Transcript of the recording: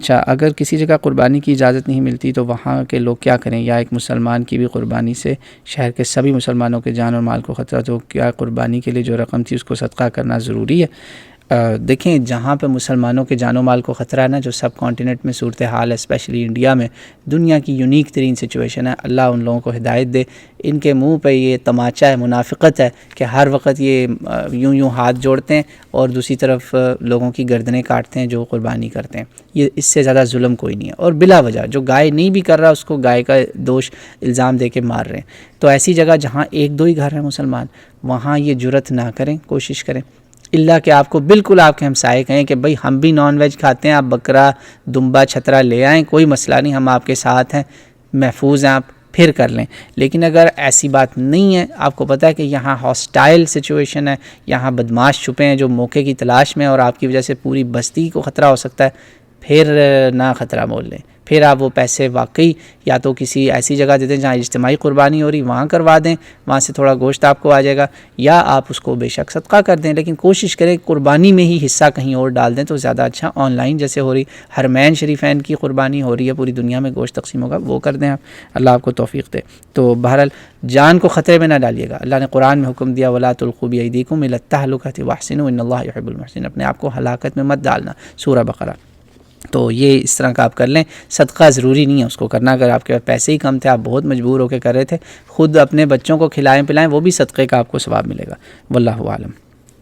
اچھا، اگر کسی جگہ قربانی کی اجازت نہیں ملتی تو وہاں کے لوگ کیا کریں؟ یا ایک مسلمان کی بھی قربانی سے شہر کے سبھی مسلمانوں کے جان اور مال کو خطرہ، تو کیا قربانی کے لیے جو رقم تھی اس کو صدقہ کرنا ضروری ہے؟ دیکھیں، جہاں پہ مسلمانوں کے جان و مال کو خطرہ ہے نا، جو سب کانٹیننٹ میں صورتحال ہے، اسپیشلی انڈیا میں، دنیا کی یونیک ترین سچویشن ہے، اللہ ان لوگوں کو ہدایت دے۔ ان کے منہ پہ یہ تماچا ہے، منافقت ہے کہ ہر وقت یہ یوں ہاتھ جوڑتے ہیں اور دوسری طرف لوگوں کی گردنیں کاٹتے ہیں جو قربانی کرتے ہیں۔ یہ اس سے زیادہ ظلم کوئی نہیں ہے، اور بلا وجہ جو گائے نہیں بھی کر رہا اس کو گائے کا دوش الزام دے کے مار رہے ہیں۔ تو ایسی جگہ جہاں ایک دو ہی گھر ہیں مسلمان، وہاں یہ جرت نہ کریں، کوشش کریں، اللہ کہ آپ کو بالکل آپ کے ہمسائے کہیں کہ بھئی ہم بھی نان ویج کھاتے ہیں، آپ بکرا دمبا چھترا لے آئیں، کوئی مسئلہ نہیں، ہم آپ کے ساتھ ہیں، محفوظ ہیں، آپ پھر کر لیں۔ لیکن اگر ایسی بات نہیں ہے، آپ کو پتہ ہے کہ یہاں ہاسٹائل سچویشن ہے، یہاں بدماش چھپے ہیں جو موقع کی تلاش میں، اور آپ کی وجہ سے پوری بستی کو خطرہ ہو سکتا ہے، پھر نہ خطرہ مول لیں، پھر آپ وہ پیسے واقعی یا تو کسی ایسی جگہ دے دیں جہاں اجتماعی قربانی ہو رہی، وہاں کروا دیں، وہاں سے تھوڑا گوشت آپ کو آ جائے گا، یا آپ اس کو بے شک صدقہ کر دیں، لیکن کوشش کریں قربانی میں ہی حصہ کہیں اور ڈال دیں تو زیادہ اچھا۔ آن لائن جیسے ہو رہی، حرمین شریفین کی قربانی ہو رہی ہے، پوری دنیا میں گوشت تقسیم ہوگا، وہ کر دیں آپ، اللہ آپ کو توفیق دے۔ تو بہرحال جان کو خطرے میں نہ ڈالیے گا، اللہ نے قرآن میں حکم دیا وَلَا تُلْقُوا بِأَيْدِيكُمْ إِلَى التَّهْلُكَةِ وَأَحْسِنُوا إِنَّ اللَّهَ يُحِبُّ الْمُحْسِنِينَ، اپنے آپ کو ہلاکت میں مت ڈالنا، سورہ بقرہ۔ تو یہ اس طرح کا آپ کر لیں، صدقہ ضروری نہیں ہے اس کو کرنا، اگر آپ کے پاس پیسے ہی کم تھے، آپ بہت مجبور ہو کے کر رہے تھے، خود اپنے بچوں کو کھلائیں پلائیں، وہ بھی صدقے کا آپ کو ثواب ملے گا، واللہ اعلم۔